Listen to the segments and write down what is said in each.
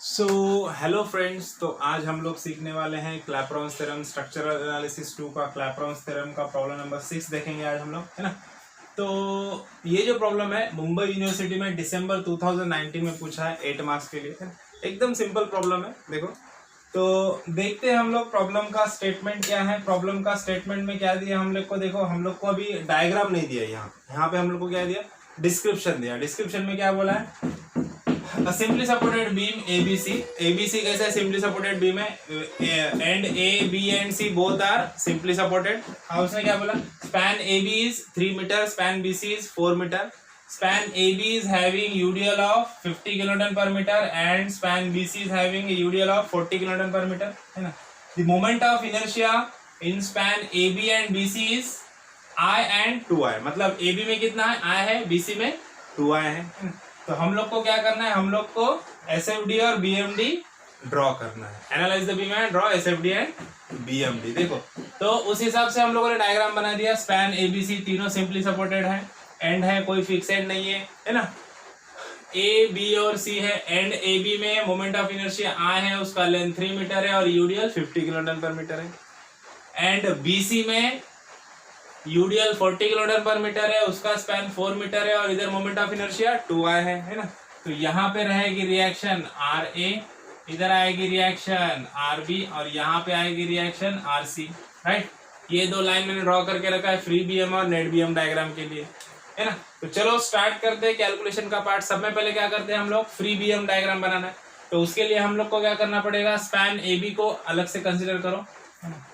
So hello friends, तो आज हम लोग सीखने वाले हैं क्लैपेरॉन्स थ्योरम स्ट्रक्चरल एनालिसिस 2 का क्लैपेरॉन्स थ्योरम का प्रॉब्लम नंबर 6 देखेंगे आज हम लोग, है ना। तो ये जो प्रॉब्लम है मुंबई यूनिवर्सिटी में दिसंबर 2019 में पूछा है 8 मार्क्स के लिए, है ना? एकदम सिंपल प्रॉब्लम है। देखो तो देखते हैं हम लोग प्रॉब्लम का स्टेटमेंट क्या है। प्रॉब्लम का स्टेटमेंट में क्या दिया हम लोग को, देखो हम लोग को अभी डायग्राम नहीं दिया, यहाँ पे हम लोग को क्या दिया, डिस्क्रिप्शन दिया। डिस्क्रिप्शन में क्या बोला है, सिंपली सपोर्टेड बीम एबीसी कैसा है, सिंपली सपोर्टेड बीम है and A B and C both are simply supported. और उसने क्या बोला, span AB is 3 metre, span BC is 4 metre, span AB is having UDL of 50 kilonewton per meter and span BC is having a UDL of 40 kilonewton per meter, है ना। The moment of inertia in span AB and BC is I and 2I, मतलब AB में कितना है, I है, BC में 2I है ना। तो हम लोग को क्या करना है, हम लोग को SFD और BMD ड्रॉ करना है। Analyse the beam and draw SFD and BMD। देखो तो उस हिसाब से हम लोगों ने डायग्राम बना दिया। स्पैन ABC तीनों सिंपली सपोर्टेड है, एंड है, कोई फिक्स एंड नहीं है ना। A, B और C है। एंड AB में मोमेंट ऑफ इनर्शिया I है, उसका लेंथ 3 मीटर है और UDL 50 किलोन्यूटन पर मीटर है। एंड BC में UDL 40 किलोमीटर पर मीटर है, उसका स्पैन 4 मीटर है और इधर मोमेंट ऑफ इनर्शिया 2I है ना। तो यहाँ पे रहेगी रिएक्शन RA, इधर आएगी रिएक्शन RB और यहाँ पे आएगी रिएक्शन RC, राइट। ये दो लाइन मैंने ड्रॉ करके रखा है फ्री बीएम और नेट बीएम डायग्राम के लिए, है ना। तो चलो स्टार्ट करते हैं कैलकुलेशन का पार्ट। सब में पहले क्या करते हैं हम लोग, फ्री बीएम डायग्राम बनाना है। तो उसके लिए हम लोग को क्या करना पड़ेगा, स्पैन AB को अलग से कंसिडर करो, है ना।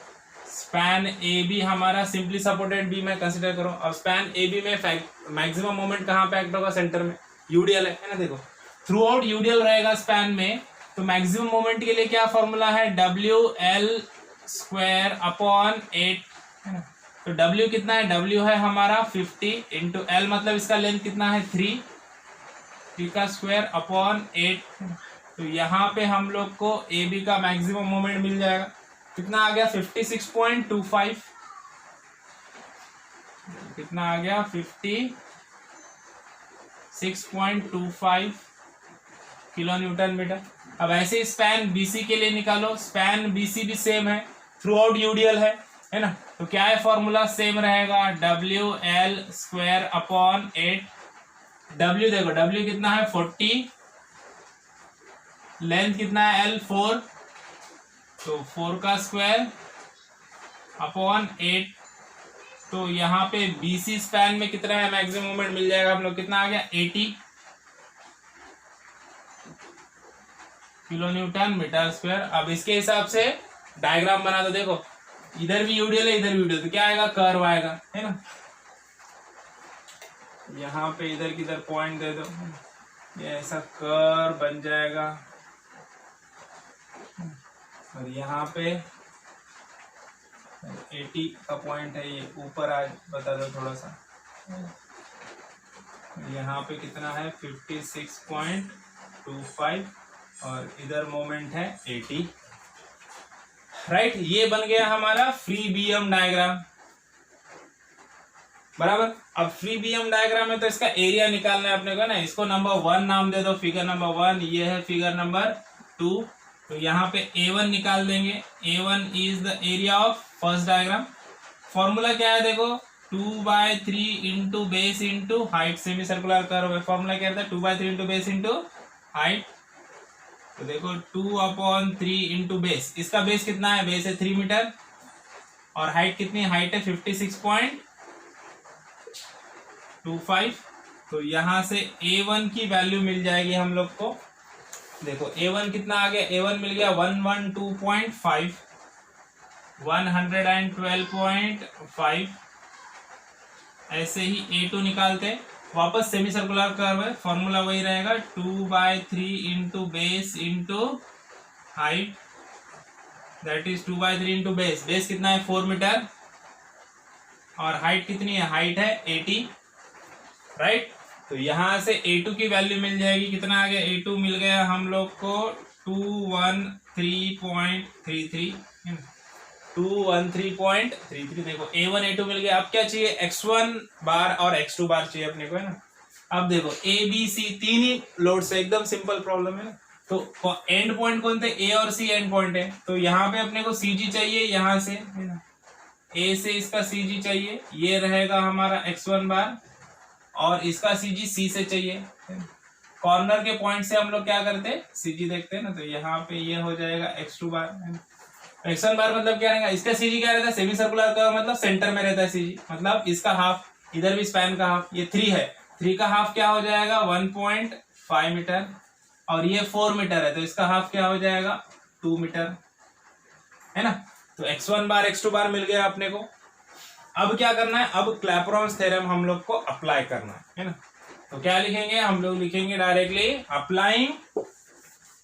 स्पैन AB हमारा सिंपली सपोर्टेड बीम है, कंसिडर करो। और स्पैन AB में मैक्सिमम मोमेंट कहाँ पे एक्ट होगा, सेंटर में, UDL है ना। देखो थ्रू आउट UDL रहेगा स्पैन में, तो मैक्सिमम मोमेंट के लिए क्या फॉर्मूला है, WL स्क्वायर अपॉन 8, है ना। तो W कितना है, W है हमारा 50 इंटू L, मतलब इसका लेंथ कितना है 3 का स्क्वायर अपॉन 8। तो यहाँ पे हम लोग को AB का मैक्सिमम मोमेंट मिल जाएगा, कितना आ गया 56.25, कितना आ गया 56.25 किलो न्यूटन मीटर। अब ऐसे स्पैन BC के लिए निकालो। स्पैन BC भी सेम है, थ्रू आउट UDL है ना। तो क्या है फॉर्मूला, सेम रहेगा, WL स्क्वायर अपॉन 8। W देखो, W कितना है 40, लेंथ कितना है L 4, तो 4 का स्क्वायर अपॉन 8। तो यहाँ पे BC स्पैन में कितना है, मैक्सिमम मोमेंट मिल जाएगा हम लोग, कितना आ गया 80 किलो न्यूटन मीटर स्क्वायर। अब इसके हिसाब से डायग्राम बना दो। देखो इधर भी UDL है, इधर भी UDL, तो क्या आएगा, कर्व आएगा, है ना। यहाँ पे इधर किधर पॉइंट दे दो, ये ऐसा कर्व बन जाएगा। और यहाँ पे 80 का पॉइंट है, ये ऊपर आज बता दो थोड़ा सा। यहाँ पे कितना है 56.25 और इधर मोमेंट है 80, राइट। ये बन गया हमारा फ्री बीएम डायग्राम, बराबर। अब फ्री बीएम डायग्राम है तो इसका एरिया निकालना है अपने को ना। इसको नंबर 1 नाम दे दो, फिगर नंबर 1, ये है फिगर नंबर 2। तो यहाँ पे A1 निकाल देंगे। A1 is the area of first diagram. Formula क्या है, देखो 2/3 into base into height, semi circular curve है। फॉर्मूला क्या रहता है, 2/3 इंटू बेस इंटू हाइट। तो देखो 2/3 इंटू बेस, इसका बेस कितना है, बेस है 3 मीटर और हाइट कितनी, हाइट है 56.25। तो यहाँ से A1 की वैल्यू मिल जाएगी हम लोग को। देखो A1 कितना आ गया, A1 मिल गया 112.5, 112.5। ऐसे ही A2 निकालते, वापस सेमी सर्कुलर कर्व है, फॉर्मूला वही रहेगा, 2/3 into base into height, that is 2/3 into base. Base कितना है 4 मीटर और हाइट कितनी है, हाइट है 80, राइट। तो यहाँ से A2 की वैल्यू मिल जाएगी, कितना आ गया, A2 मिल गया हम लोग को 213.33, 213.33। देखो A1 A2 मिल गया। अब क्या चाहिए, x1 बार और x2 बार चाहिए अपने को, है ना। अब देखो A B C तीन ही लोड से, एकदम सिंपल प्रॉब्लम है ना। तो एंड पॉइंट कौन थे, ए और सी एंड पॉइंट है, तो यहाँ पे अपने को सी जी चाहिए, यहाँ से है ना, ए से इसका सी जी चाहिए, ये रहेगा हमारा x1 बार, और इसका सी जी सी से चाहिए। कॉर्नर के पॉइंट से हम लोग क्या करते हैं, सी जी देखते हैं ना, तो यहाँ पे ये हो जाएगा x2 बार, है ना। x1 बार मतलब क्या रहेगा, इसका सी जी क्या रहता है, सेमी सर्कुलर का मतलब सेंटर में रहता है सी जी, मतलब इसका हाफ, इधर भी स्पैन का हाफ, ये 3 है, 3 का हाफ क्या हो जाएगा 1.5 मीटर, और ये 4 मीटर है, तो इसका हाफ क्या हो जाएगा 2 मीटर, है ना। तो x1 बार x2 बार मिल गया अपने को। अब क्या करना है, अब क्लैपेरॉन्स थ्योरम हम लोग को अप्लाई करना है ना। तो क्या लिखेंगे, हम लोग लिखेंगे डायरेक्टली अप्लाइंग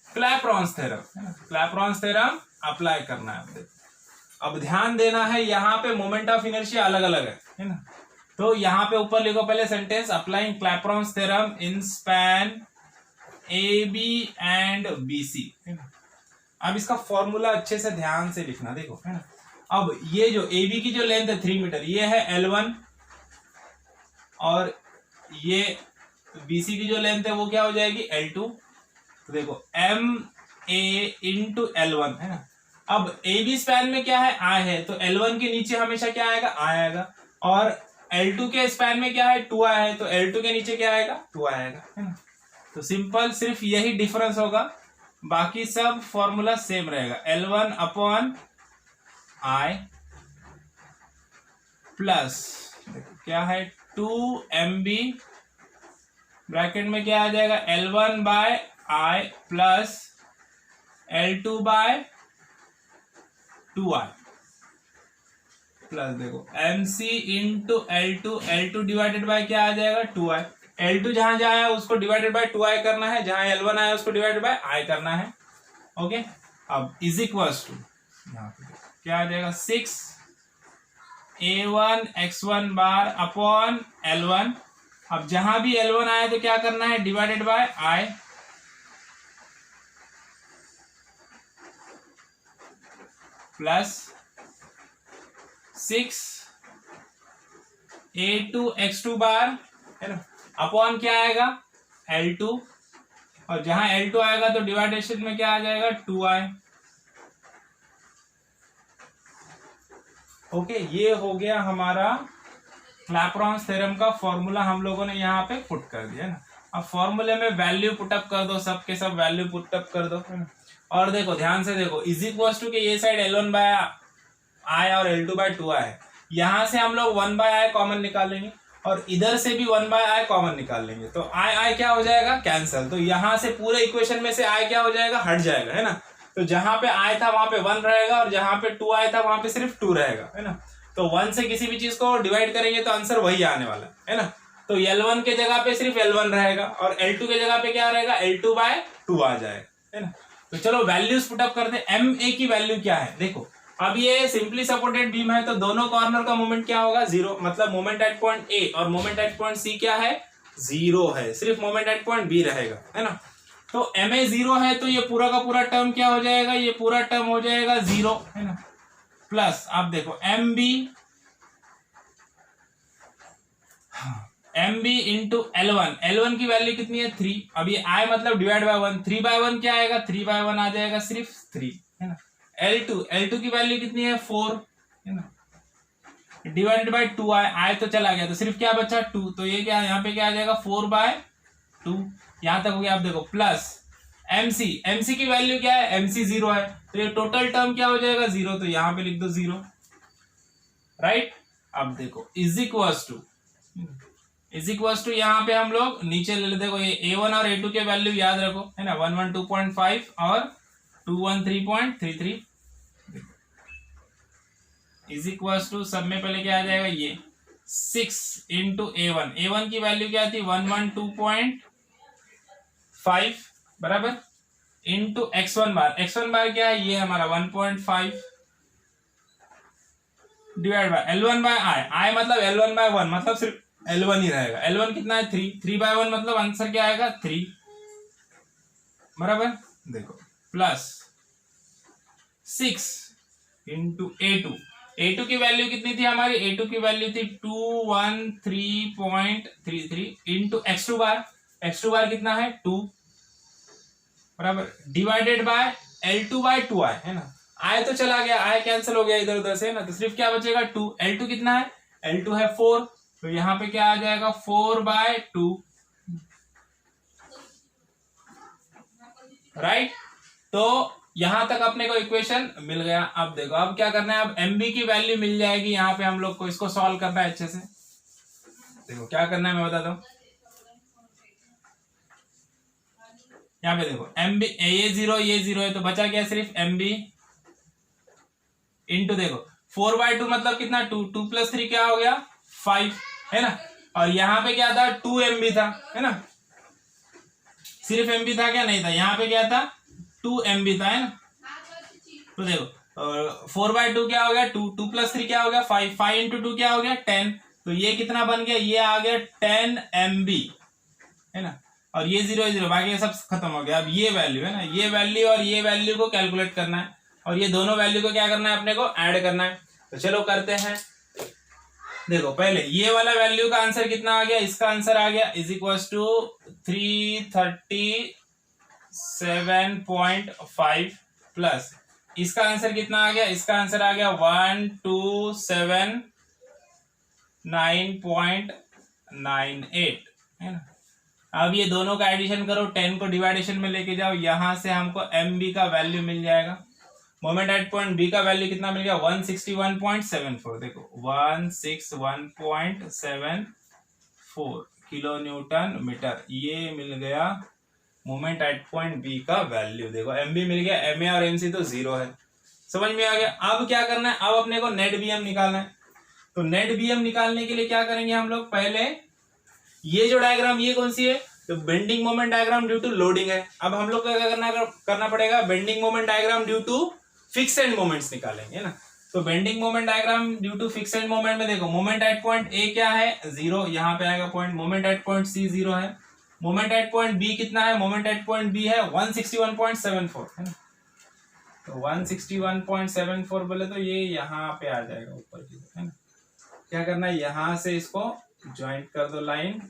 क्लैपेरॉन्स थ्योरम, है ना। क्लैपेरॉन्स थ्योरम अप्लाई करना है। अब ध्यान देना है, यहाँ पे मोमेंट ऑफ इनर्शिया अलग अलग है ना। तो यहाँ पे ऊपर लिखो पहले sentence, applying Clapeyron's theorem in span A B and B C, है ना। अब इसका फॉर्मूला अच्छे से ध्यान से लिखना, देखो, है ना। अब ये जो ए बी की जो लेंथ है 3 मीटर, ये है L1, और ये बी सी की जो लेंथ है वो क्या हो जाएगी L2। तो देखो एम ए इंटू L1, है ना। अब ए बी स्पैन में क्या है, आई है, तो L1 के नीचे हमेशा क्या आएगा, आई आएगा, और L2 के स्पैन में क्या है, 2 आई है, तो L2 के नीचे क्या आएगा, 2 आएगा, है ना। तो सिंपल सिर्फ यही डिफरेंस होगा, बाकी सब फॉर्मूला सेम रहेगा। L1 अपॉन आई प्लस क्या है 2mb, ब्रैकेट में क्या आ जाएगा L1 by I plus L2 by 2i plus देखो mc into L2 divided by क्या आ जाएगा 2i। L2 जहां जहां आया उसको डिवाइडेड बाय 2i करना है, जहां L1 आया उसको डिवाइडेड बाय i करना है। ओके, अब इज इक्वल्स टू क्या आ जाएगा 6 a1 x1 bar upon L1। अब जहां भी L1 आया तो क्या करना है, divided by i plus 6 a2 x2 बार, है ना, अपॉन क्या आएगा L2, और जहां L2 आएगा तो डिवाइडेशन में क्या आ जाएगा 2i। ओके, ये हो गया हमारा क्लैपेरॉन्स थ्योरम का फॉर्मूला, हम लोगों ने यहाँ पे पुट कर दिया ना। अब फॉर्मूले में वैल्यू पुटअप कर दो, सबके सब वैल्यू पुटअप कर दो, है ना। और देखो ध्यान से देखो, इज इक्वल टू के ये साइड L1 बाय आई और L2 बाय 2i है, यहां से हम लोग 1 बाय आई कॉमन निकालेंगे, और इधर से भी 1 बाय आई कॉमन निकाल लेंगे, तो आई क्या हो जाएगा कैंसल, तो यहां से पूरे इक्वेशन में से आई क्या हो जाएगा, हट जाएगा, है ना। तो जहां पे आई था वहां पे 1 रहेगा, और जहां पे 2 आई था वहां पे सिर्फ 2 रहेगा, है ना। तो 1 से किसी भी चीज को डिवाइड करेंगे तो आंसर वही आने वाला है ना। तो L1 के जगह पे सिर्फ L1 रहेगा, और L2 के जगह पे क्या रहेगा L2 बाय 2 आ जाएगा, है ना। तो चलो वैल्यूज पुटअप करते हैं। एम ए की वैल्यू क्या है, देखो अब ये सिंपली सपोर्टेड बीम है, तो दोनों कॉर्नर का मोमेंट क्या होगा 0, मतलब मोमेंट एट पॉइंट ए और मोमेंट एट पॉइंट सी क्या है 0 है, सिर्फ मोमेंट एट पॉइंट बी रहेगा, है ना। तो एम ए 0 है, तो ये पूरा का पूरा टर्म क्या हो जाएगा, ये पूरा टर्म हो जाएगा 0, है ना। प्लस आप देखो एम बी इंटू L1 की वैल्यू कितनी है 3, अब ये आई मतलब डिवाइड बाय 1, 3 बाय 1 क्या आएगा 3 बाय 1 आ जाएगा सिर्फ 3, है ना। L2 की वैल्यू कितनी है 4, है ना, डिवाइडेड बाय 2 आई तो चला गया, तो सिर्फ क्या बचा 2, तो ये क्या यहाँ पे क्या आ जाएगा 4 बाय 2, यहां तक हो गया। आप देखो प्लस MC की वैल्यू क्या है MC 0 है, तो ये टोटल टर्म क्या हो जाएगा 0, तो यहां पे लिख दो 0, राइट। अब देखो इज इक्वल्स टू यहाँ पे हम लोग नीचे ले लेते, देखो ये A1 और A2 के वैल्यू याद रखो, है ना, 112.5 और 213.33, इज इक्वल्स टू सब में पहले क्या आ जाएगा ये 6 इंटू A1 की वैल्यू क्या थी 112.5 बराबर, इंटू x1 बार क्या है ये हमारा 1.5 डिवाइड बाय L1 बाय आई मतलब L1 बाय 1 मतलब सिर्फ L1 ही रहेगा, L1 कितना है 3 बाय 1 मतलब आंसर क्या आएगा 3 बराबर। देखो प्लस 6 इंटू A2 की वैल्यू कितनी थी हमारी, A2 की वैल्यू थी 213.33 इंटू x2 बार कितना है 2, बराबर डिवाइडेड बाय L2/2i है ना। i तो चला गया, i कैंसिल हो गया इधर उधर से ना, तो सिर्फ क्या बचेगा 2। L2 कितना है, L2 है 4, तो यहाँ पे क्या आ जाएगा 4/2, राइट। तो यहां तक अपने को इक्वेशन मिल गया। अब देखो अब क्या करना है, अब MB की वैल्यू मिल जाएगी यहाँ पे हम लोग को, इसको सॉल्व करना है अच्छे से। देखो क्या करना है मैं बताता हूँ। यहाँ पे देखो MB ये 0 है, तो बचा क्या सिर्फ MB इंटू देखो 4/2 मतलब कितना 2, 2 + 3 क्या हो गया 5 है ना। और यहाँ पे क्या था 2 MB था है ना, सिर्फ MB था क्या, नहीं था, यहाँ पे क्या था 2 MB था है ना। तो देखो 4/2 क्या हो गया 2, 2 + 3 क्या हो गया 5, 5 × 2 क्या हो गया 10, तो ये कितना बन गया, ये आ गया 10 MB है ना। और ये 0 बाकी ये सब खत्म हो गया। अब ये वैल्यू है ना, ये वैल्यू और ये वैल्यू को कैलकुलेट करना है, और ये दोनों वैल्यू को क्या करना है अपने को ऐड करना है। तो चलो करते हैं। देखो पहले ये वाला वैल्यू का आंसर कितना आ गया, इसका आंसर आ गया = 337.5 प्लस इसका आंसर कितना आ गया, इसका आंसर आ गया 1279.98 है ना। अब ये दोनों का एडिशन करो, 10 को डिवाइडेशन में लेके जाओ, यहां से हमको MB का वैल्यू मिल जाएगा। मोमेंट एट पॉइंट B का वैल्यू कितना मिल गया 161.74, देखो 161.74 किलो न्यूटन मीटर, ये मिल गया मोमेंट एट पॉइंट B का वैल्यू। देखो MB मिल गया, MA और MC तो 0 है, समझ में आ गया। अब क्या करना है, अब अपने को नेट BM निकालना है। तो नेट BM निकालने के लिए क्या करेंगे हम लोग, पहले ये जो डायग्राम ये कौन सी है, तो bending moment diagram due to loading है। अब हम लोग को क्या करना पड़ेगा, bending moment diagram due to fix end moments निकालेंगे ना। तो bending moment diagram due to fix end moment में देखो मोमेंट एट पॉइंट A क्या है 0, यहाँ पे आएगा point. Moment at point C 0 है। मोमेंट एट पॉइंट B कितना है, मोमेंट एट पॉइंट B है 161.74 है ना। तो 161.74 बोले तो ये यहाँ पे आ जाएगा ऊपर की तरफ है ना। क्या करना है, यहां से इसको ज्वाइंट कर दो लाइन,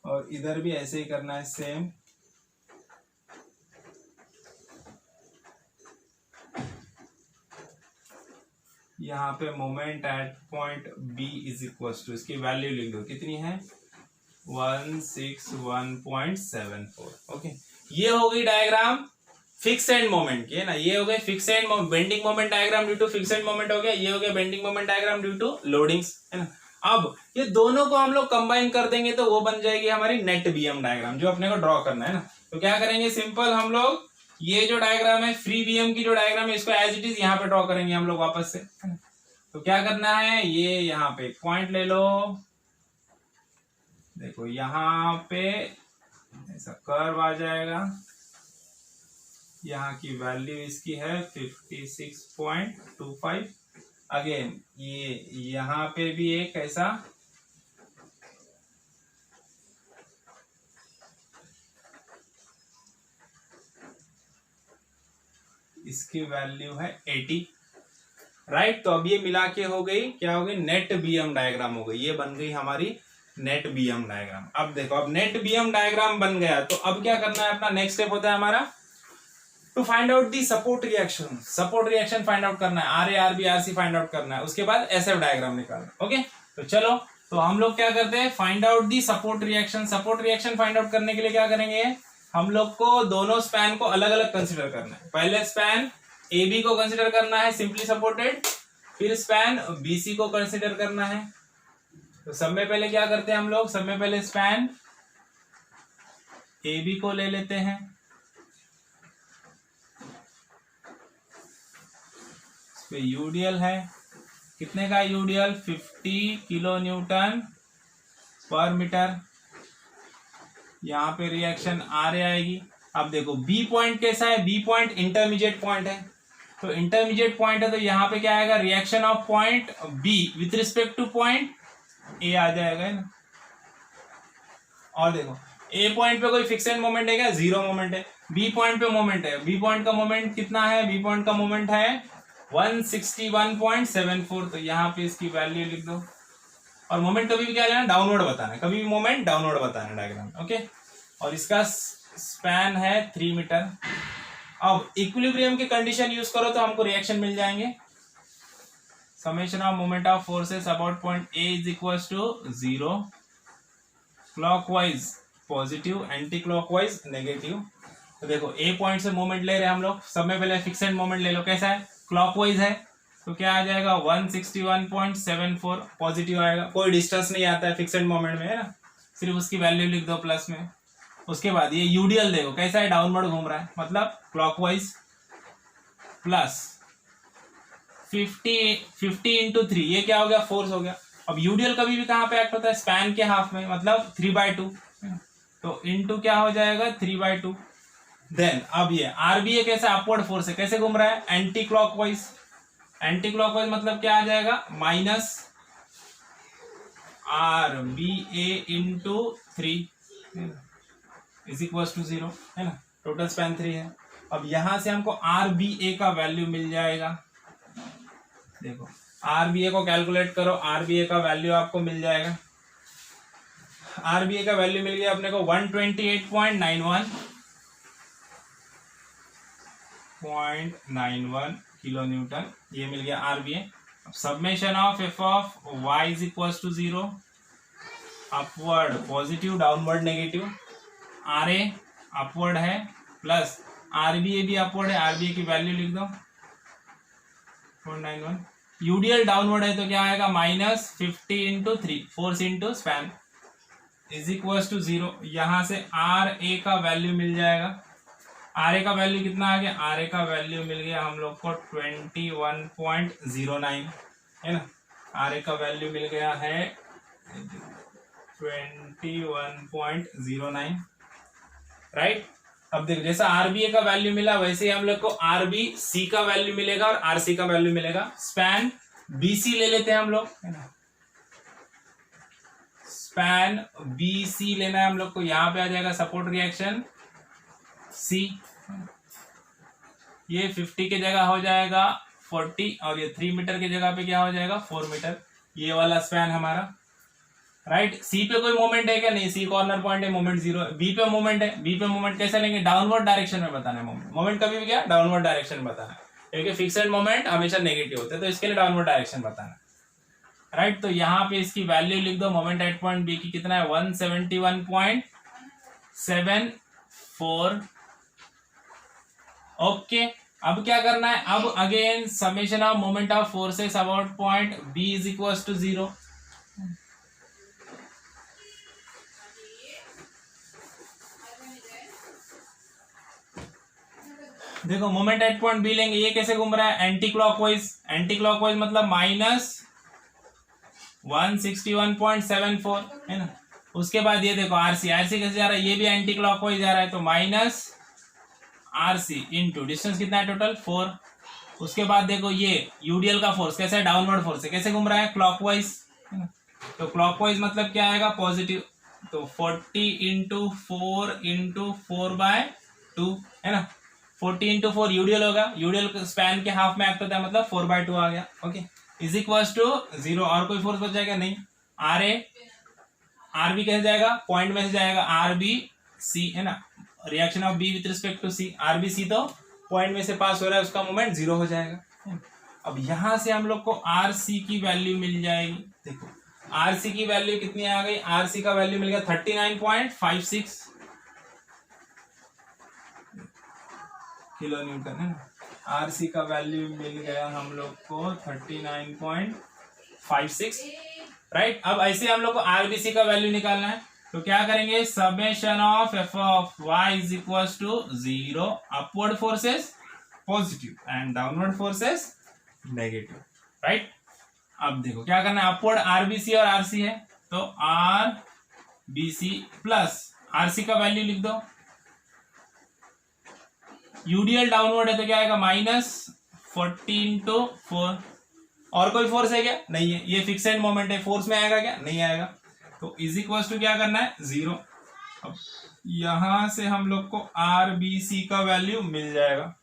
और इधर भी ऐसे ही करना है सेम। यहाँ पे मोमेंट एट पॉइंट B = इसकी वैल्यू लिख दो, कितनी है 161.74। ओके, ये हो गई डायग्राम फिक्स एंड मोमेंट की है ना। ये हो गए fix end bending moment diagram due to fix end moment हो गया, ये हो गया bending moment diagram due to loadings है ना। अब ये दोनों को हम लोग कंबाइन कर देंगे तो वो बन जाएगी हमारी नेट BM डायग्राम, जो अपने को ड्रॉ करना है ना। तो क्या करेंगे, सिंपल हम लोग ये जो डायग्राम है फ्री BM की जो डायग्राम है, इसको एज इट इज यहाँ पे ड्रॉ करेंगे हम लोग वापस से। तो क्या करना है, ये यहाँ पे एक पॉइंट ले लो, देखो यहाँ पे ऐसा कर्व आ जाएगा, यहाँ की वैल्यू इसकी है 56.25। अगेन ये यहाँ पे भी एक ऐसा इसकी वैल्यू है 80, राइट। तो अब ये मिला के हो गई, क्या हो गई, नेट BM डायग्राम हो गई। ये बन गई हमारी नेट BM डायग्राम। अब देखो अब नेट BM डायग्राम बन गया, तो अब क्या करना है, अपना नेक्स्ट स्टेप होता है हमारा to find out the support reaction. Support reaction find out करना है, RA RB RC find out करना है, उसके बाद SF डायग्राम निकालना। ओके, तो चलो तो हम लोग क्या करते हैं, find out the support reaction. Support reaction find out करने के लिए क्या करेंगे, हम लोग को दोनों स्पैन को अलग अलग कंसिडर करना है। पहले स्पैन AB को कंसिडर करना है सिंपली सपोर्टेड, फिर स्पैन BC को कंसिडर करना है। तो सब में पहले क्या करते हैं हम लोग, सब में पहले स्पैन AB को ले लेते हैं, यूडीएल है, कितने का यूडीएल 50 किलो न्यूटन पर मीटर। यहाँ पे रिएक्शन RA आएगी। अब देखो B पॉइंट कैसा है, B पॉइंट इंटरमीडिएट पॉइंट है, तो इंटरमीडिएट पॉइंट है, तो यहाँ पे क्या आएगा, reaction of point B with respect two point A आ जाएगा है ना। और देखो A पॉइंट पे कोई फिक्स एंड मोमेंट है क्या, 0 मोमेंट है। B पॉइंट पे मोमेंट है, B पॉइंट का मोमेंट कितना है, B पॉइंट का मोमेंट है 161.74, तो यहाँ पे इसकी वैल्यू लिख दो। और मोमेंट कभी भी क्या लेना, डाउनवर्ड बताना है, कभी भी मोमेंट डाउनवर्ड बताना है डायग्राम। ओके, और इसका स्पैन है 3 मीटर। अब इक्विलिब्रियम की कंडीशन यूज करो तो हमको रिएक्शन मिल जाएंगे। Summation of moment of forces about point A is equals to 0, clockwise positive, anti clockwise negative. तो देखो ए पॉइंट से मोमेंट ले रहे हैं हम लोग, सब में पहले फिक्सेड मोमेंट ले लो, कैसा है क्लॉकवाइज है, तो क्या आ जाएगा 161.74 पॉजिटिव आएगा, कोई डिस्टेंस नहीं आता है फिक्सेड मोमेंट में, है ना, सिर्फ उसकी वैल्यू लिख दो प्लस में। उसके बाद ये यूडियल देखो कैसा है, डाउनवर्ड घूम रहा है, मतलब क्लॉकवाइज प्लस 50 इंटू 3, ये क्या हो गया फोर्स हो गया। अब यूडियल कभी भी कहाँ पे एक्ट होता है, स्पैन के हाफ में, मतलब 3/2, तो इंटू क्या हो जाएगा 3/2। देन अब ये आरबीए कैसा अपवर्ड फोर्स है, कैसे घूम रहा है एंटी क्लॉकवाइज, एंटी क्लॉकवाइज मतलब क्या आ जाएगा minus RBA into 3 is equal to 0, है ना, टोटल स्पैन 3 है। अब यहां से हमको आरबीए का वैल्यू मिल जाएगा, देखो आरबीए को कैलकुलेट करो, आरबीए का वैल्यू आपको मिल जाएगा, आरबीए का वैल्यू मिल गया अपने को 128.91 किलो न्यूटन, ये मिल गया RBA. Summation of F of Y is equal to 0, upward positive, downward negative, R A upward है प्लस आरबीए भी अपवर्ड है, आरबीए की वैल्यू लिख दो 0.91, यूडीएल डाउनवर्ड है तो क्या आएगा -50 into 3, force into span is equal to 0। यहां से आर ए का वैल्यू मिल जाएगा, आर ए का वैल्यू कितना आ गया, आर ए का वैल्यू मिल गया हम लोग को 21.09, है ना, आर ए का वैल्यू मिल गया है 21.09, राइट। अब देखो जैसा आरबीए का वैल्यू मिला वैसे ही हम लोग को आरबी सी का वैल्यू मिलेगा और आरसी का वैल्यू मिलेगा। स्पैन बीसी ले लेते हैं हम लोग, है ना, स्पैन बीसी लेना है हम लोग को, यहां पे आ जाएगा सपोर्ट रिएक्शन सी, ये 50 की जगह हो जाएगा 40 और ये 3 मीटर की जगह पे क्या हो जाएगा 4 मीटर, ये वाला स्पैन हमारा, राइट। सी पे कोई मोमेंट है क्या, नहीं, सी कॉर्नर पॉइंट है, मोमेंट 0 है। बी पे मोमेंट है, बी पे मोमेंट कैसे लेंगे, डाउनवर्ड डायरेक्शन में बताना है मोमेंट, मोमेंट कभी भी क्या डाउनवर्ड डायरेक्शन में बताना है, क्योंकि फिक्सेड मोमेंट हमेशा नेगेटिव होते हैं, तो इसके लिए डाउनवर्ड डायरेक्शन बताना है, राइट। तो यहाँ पे इसकी वैल्यू लिख दो, मोमेंट एट पॉइंट बी की कितना है 171.74, ओके। अब क्या करना है, अब again summation of moment of forces about point B is equal to 0, देखो मोमेंट एट पॉइंट बी लेंगे, ये कैसे घूम रहा है एंटी क्लॉकवाइज, एंटी क्लॉकवाइज मतलब -161.74, है ना। उसके बाद ये देखो आरसी, आरसी कैसे जा रहा है, ये भी एंटी क्लॉकवाइज जा रहा है, तो माइनस आरसी इंटू डिस्टेंस कितना है टोटल 4। उसके बाद देखो ये यूडीएल का फोर्स कैसा है, डाउनवर्ड फोर्स है, कैसे घूम रहा है क्लॉकवाइज, है ना, तो क्लॉकवाइज मतलब क्या आएगा पॉजिटिव, तो 40 इंटू 4 इंटू 4/2, है ना, 40 इंटू 4 यूडीएल होगा, यूडीएल स्पैन के हाफ में एक्ट होता है, मतलब 4/2 आ गया, ओके, इज इक्वल टू 0। और कोई फोर्स बच जाएगा नहीं, आर ए आर बी कैसे जाएगा, पॉइंट में से जाएगा आर बी सी, है ना, reaction of B with respect to C, R B C तो पॉइंट में से पास हो रहा है, उसका मोमेंट 0 हो जाएगा। अब यहां से हम लोग को आर सी की वैल्यू मिल जाएगी, देखो आर सी की वैल्यू कितनी आ गई, आर सी का वैल्यू मिल गया 39.56 किलो न्यूटन, है ना, आर सी का वैल्यू मिल गया हम लोग को 39.56, राइट। अब ऐसे हम लोग को आरबीसी का वैल्यू निकालना है, तो क्या करेंगे, summation of F of Y is equal to 0, upward forces positive and downward forces negative, right. अब देखो क्या करना है, अपवर्ड आरबीसी और आरसी है, तो R B C plus RC का वैल्यू लिख दो, यूडीएल डाउनवर्ड है तो क्या आएगा -40 इंटू 4, और कोई फोर्स है क्या, नहीं है, ये फिक्सेड मोमेंट है, फोर्स में आएगा क्या, नहीं आएगा, तो इज इक्वल टू क्या करना है 0। अब यहां से हम लोग को आरबीसी का वैल्यू मिल जाएगा,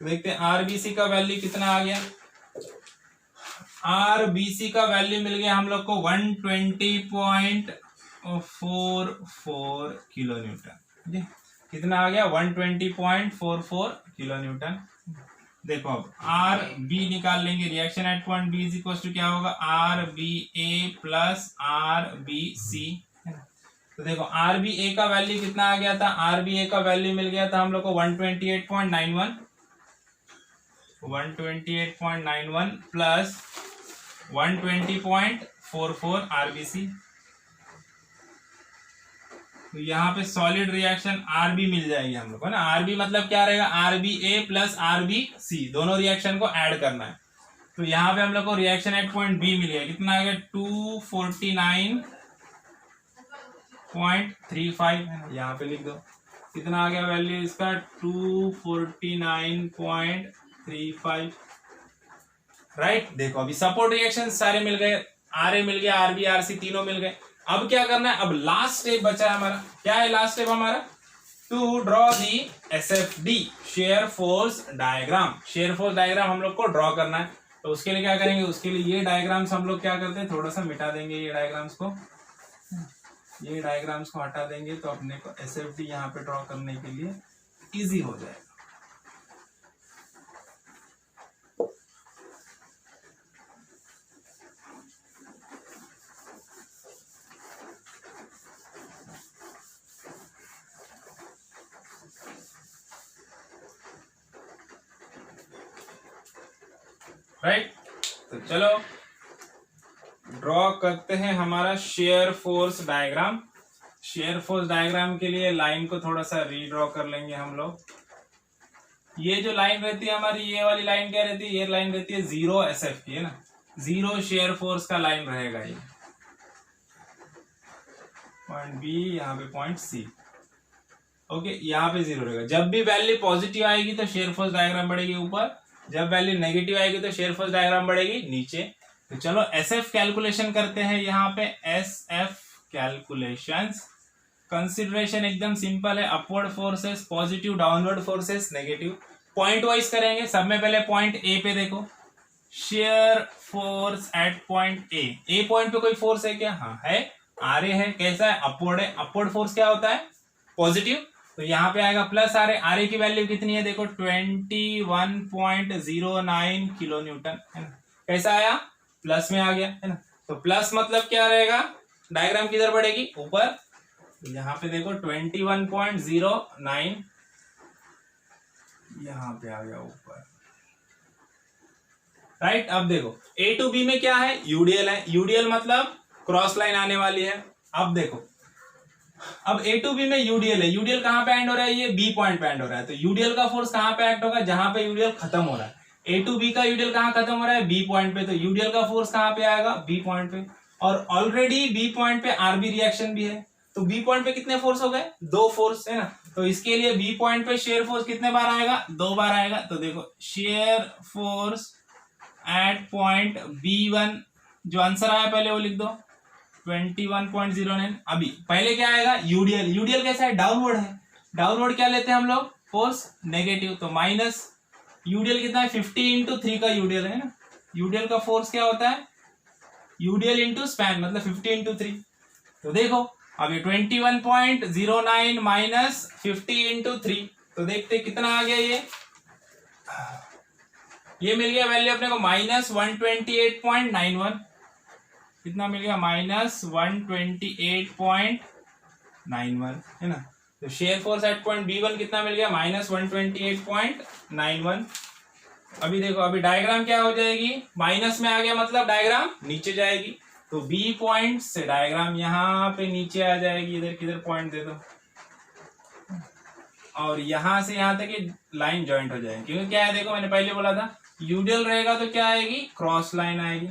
देखते हैं आरबीसी का वैल्यू कितना आ गया, आरबीसी का वैल्यू मिल गया हम लोग को 120.8 120.44 किलो न्यूटन। कितना आ गया 120.44 किलो न्यूटन। देखो अब आर बी निकाल लेंगे, reaction at point B is equal to क्या होगा, R B A plus R B C. तो देखो आर बी ए का वैल्यू कितना आ गया था, आर बी ए का वैल्यू मिल गया था हम लोग को 128.91 प्लस 120.44 आरबीसी। तो यहाँ पे सॉलिड रिएक्शन आरबी मिल जाएगी हम लोग को ना। आरबी मतलब क्या रहेगा, आरबी ए प्लस आरबी सी, दोनों रिएक्शन को ऐड करना है। तो यहाँ पे हम लोग को रिएक्शन एट पॉइंट बी मिल गया, कितना आ गया 249.35 है ना, यहाँ पे लिख दो कितना आ गया वैल्यू इसका 249.35, राइट। देखो अभी सपोर्ट रिएक्शन सारे मिल गए, आर ए मिल गया, आरबी आरसी तीनों मिल गए। अब क्या करना है, अब लास्ट स्टेप बचा है हमारा, क्या है लास्ट स्टेप हमारा, to draw the SFD shear force diagram. Shear force diagram हम लोग को ड्रॉ करना है। तो उसके लिए क्या करेंगे, उसके लिए ये डायग्राम्स हम लोग क्या करते हैं, थोड़ा सा मिटा देंगे ये डायग्राम्स को, ये डायग्राम्स को हटा देंगे तो अपने को एसएफडी यहाँ पे ड्रॉ करने के लिए इजी हो जाएगा। राइट तो चलो ड्रॉ करते हैं हमारा share force diagram. Shear force diagram के लिए लाइन को थोड़ा सा रीड्रॉ कर लेंगे हम लोग। ये जो लाइन रहती है हमारी, ये वाली लाइन क्या रहती है, ये लाइन रहती है जीरो एसएफ की, है ना, जीरो शेयर फोर्स का लाइन रहेगा ये, पॉइंट बी यहाँ पे पॉइंट सी, ओके, यहाँ पे जीरो रहेगा। जब भी वैल्यू पॉजिटिव आएगी तो शेयर फोर्स डायग्राम बढ़ेगी ऊपर, जब वैल्यू नेगेटिव आएगी तो शेयर फोर्स डायग्राम बढ़ेगी नीचे। तो चलो एसएफ कैलकुलेशन करते हैं यहाँ पे, एसएफ कैलकुलेशंस। कंसिडरेशन एकदम सिंपल है, upward forces positive, downward forces negative. Point wise करेंगे, सब में पहले पॉइंट ए पे देखो, shear force at point A point पे कोई फोर्स है क्या, हाँ है, आर ए है, कैसा है, अपवर्ड है। अपवर्ड फोर्स क्या होता है, पॉजिटिव, तो यहाँ पे आएगा plus R A. R A की वैल्यू कितनी है देखो 21.09 किलो न्यूटन, है ना, कैसा आया, प्लस में आ गया, है ना। तो प्लस मतलब क्या रहेगा, डायग्राम किधर बढ़ेगी, ऊपर। तो यहाँ पे देखो 21.09 यहाँ पे आ गया ऊपर, राइट। अब देखो ए टू बी में क्या है, यूडीएल है, यूडीएल मतलब क्रॉस लाइन आने वाली है। अब देखो अब ए टू बी में यूडीएल है, यूडीएल कहां पे एंड हो रहा है, ये बी पॉइंट पे एंड हो रहा है। तो यूडीएल का फोर्स कहां पे एक्ट होगा, जहां पे यूडीएल खत्म हो रहा है। ए टू बी का यूडीएल कहां खत्म हो रहा है, बी पॉइंट पे, तो यूडीएल का फोर्स कहां पे आएगा, बी पॉइंट पे। और ऑलरेडी बी पॉइंट पे आरबी रिएक्शन भी है, तो बी पॉइंट पे कितने फोर्स हो गए, दो फोर्स, है ना। तो इसके लिए बी पॉइंट पे शेयर फोर्स कितने बार आएगा, दो बार आएगा। तो देखो shear force at point B1, जो आंसर आया पहले वो लिख दो 21.09। अभी पहले क्या आएगा, यूडीएल, यूडीएल कैसा है, डाउनवर्ड है, डाउनवर्ड क्या लेते हैं हम लोग, फोर्स नेगेटिव, तो माइनस यूडीएल कितना है 50 इंटू 3 का यूडीएल है ना। यूडीएल का फोर्स क्या होता है, यूडीएल इंटू स्पैन मतलब 50 इंटू 3। तो देखो अब ये 21.09 माइनस 50 इंटू 3, तो देखते कितना आ गया, ये मिल गया वैल्यू अपने को माइनस 128.91, कितना मिल गया, माइनस 128.91, है ना। तो shear force at point B1 कितना मिल गया, माइनस 128.91। अभी देखो अभी डायग्राम क्या हो जाएगी, माइनस में आ गया मतलब डायग्राम नीचे जाएगी। तो बी पॉइंट से डायग्राम यहाँ पे नीचे आ जाएगी, इधर किधर पॉइंट दे दो, और यहां से यहां तक ये लाइन ज्वाइंट हो जाएगी। क्योंकि क्या है देखो, मैंने पहले बोला था यूडीएल रहेगा तो क्या आएगी, क्रॉस लाइन आएगी।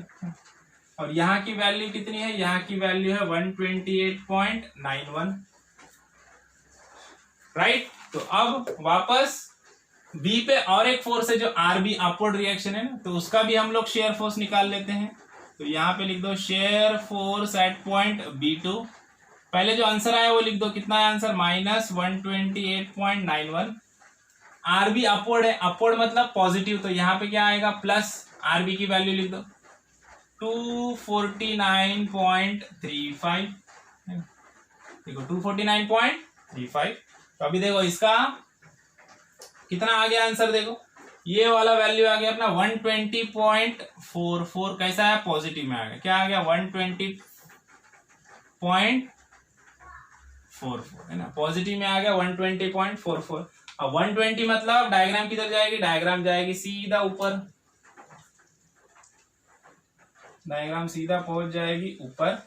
और यहाँ की वैल्यू कितनी है, यहाँ की वैल्यू है 128.91, राइट। तो अब वापस बी पे और एक फोर्स है जो आरबी, अपवर्ड रिएक्शन है ना, तो उसका भी हम लोग शेयर फोर्स निकाल लेते हैं। तो यहाँ पे लिख दो shear force at point B2। पहले जो आंसर आया वो लिख दो, कितना है आंसर, माइनस 128.91। आरबी अपवर्ड है, अपवर्ड मतलब पॉजिटिव, तो यहाँ पे क्या आएगा, प्लस आरबी की वैल्यू लिख दो 249.35। देखो 249.35। तो अभी देखो इसका कितना आ गया आंसर, देखो ये वाला वैल्यू आ गया अपना 120.44। कैसा है, पॉजिटिव में आ गया, क्या आ गया 120.44 है ना, पॉजिटिव में आ गया 120.44। अब 120 मतलब डायग्राम किधर जाएगी, डायग्राम जाएगी सीधा ऊपर, डायग्राम सीधा पहुंच जाएगी ऊपर।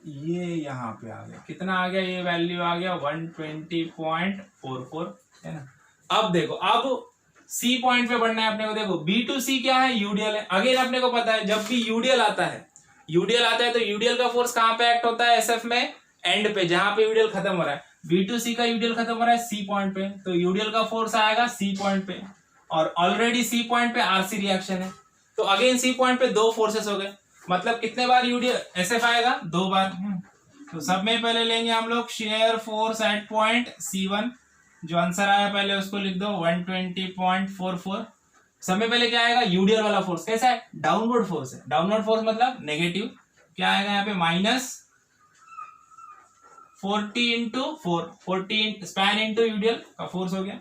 ये यहाँ पे आ गया, कितना आ गया, ये वैल्यू आ गया 120.44 है ना। अब देखो, अब सी पॉइंट पे बढ़ना है अपने को। देखो बी टू सी क्या है, यूडीएल है। अगेन अपने को पता है जब भी यूडीएल आता है, तो यूडीएल का फोर्स कहां पे एक्ट होता है, एसएफ में, एंड पे, जहां पे यूडीएल खत्म हो रहा है। बी टू सी का यूडीएल खत्म हो रहा है सी पॉइंट पे, तो यूडीएल का फोर्स आएगा सी पॉइंट पे, और ऑलरेडी सी पॉइंट पे आरसी रिएक्शन है, तो अगेन सी पॉइंट पे दो फोर्सेस हो गए। मतलब कितने बार यूडीएल एसएफ आएगा, 2 बार। तो सब में पहले लेंगे हम लोग shear force at point C1, जो आंसर आया पहले उसको लिख दो 120.44। सब में पहले क्या आएगा, यूडीएल वाला फोर्स कैसा है, डाउनवर्ड फोर्स है। डाउनवर्ड फोर्स मतलब नेगेटिव, क्या आएगा यहाँ पे -40 इंटू 4, 40 स्पैन इंटू यूडीएल का फोर्स हो गया।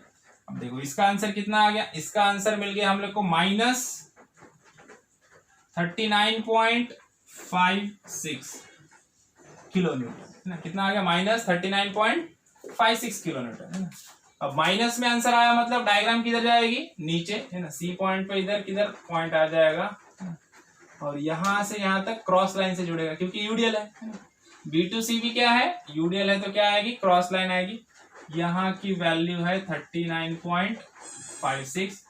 अब देखो इसका आंसर कितना आ गया, इसका आंसर मिल गया हम लोग को -39.56 किलो न्यूटन, कितना आ गया, -39.56 किलो न्यूटन है ना। अब माइनस में आंसर आया मतलब डायग्राम किधर जाएगी, नीचे है ना, सी पॉइंट पे इधर किधर पॉइंट आ जाएगा, और यहां से यहां तक क्रॉस लाइन से जुड़ेगा, क्योंकि यूडीएल है। बी टू सी भी क्या है, यूडीएल है, तो क्या आएगी, क्रॉस लाइन आएगी। यहाँ की वैल्यू है 39.56,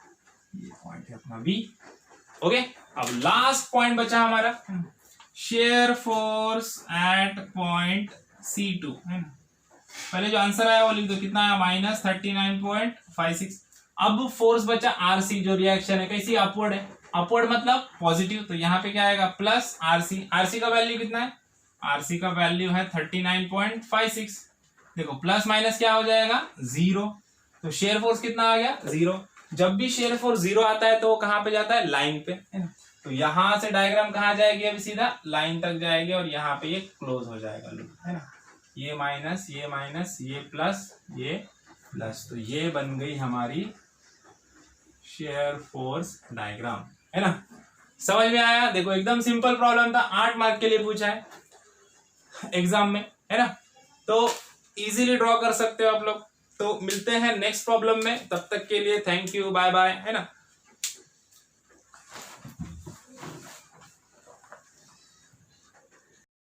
ये पॉइंट है अपना बी। ओके, अब लास्ट पॉइंट बचा हमारा, shear force at point C2 है ना। पहले जो आंसर आया वो लिख दो, कितना आया, -39.56। अब फोर्स बचा RC, जो रिएक्शन है कैसी, अपवर्ड है। अपवर्ड मतलब पॉजिटिव, तो यहाँ पे क्या आएगा, प्लस RC। RC का वैल्यू कितना है, RC का वैल्यू है 39.56। देखो प्लस माइनस क्या हो जाएगा, 0। तो शेयर फोर्स कितना आ गया, 0। जब भी शेयर फोर्स 0 आता है तो वो कहां पे जाता है, लाइन पे है ना। तो यहां से डायग्राम कहां जाएगी, अभी सीधा लाइन तक जाएगी, और यहाँ पे ये क्लोज हो जाएगा लूप है ना। ये माइनस, ये प्लस, ये प्लस, तो ये बन गई हमारी शेयर फोर्स डायग्राम है ना। समझ में आया, देखो एकदम सिंपल प्रॉब्लम था, 8 मार्क के लिए पूछा है एग्जाम में है ना, तो इजीली ड्रॉ कर सकते हो आप लोग। तो मिलते हैं नेक्स्ट प्रॉब्लम में, तब तक के लिए थैंक यू, बाय बाय है ना।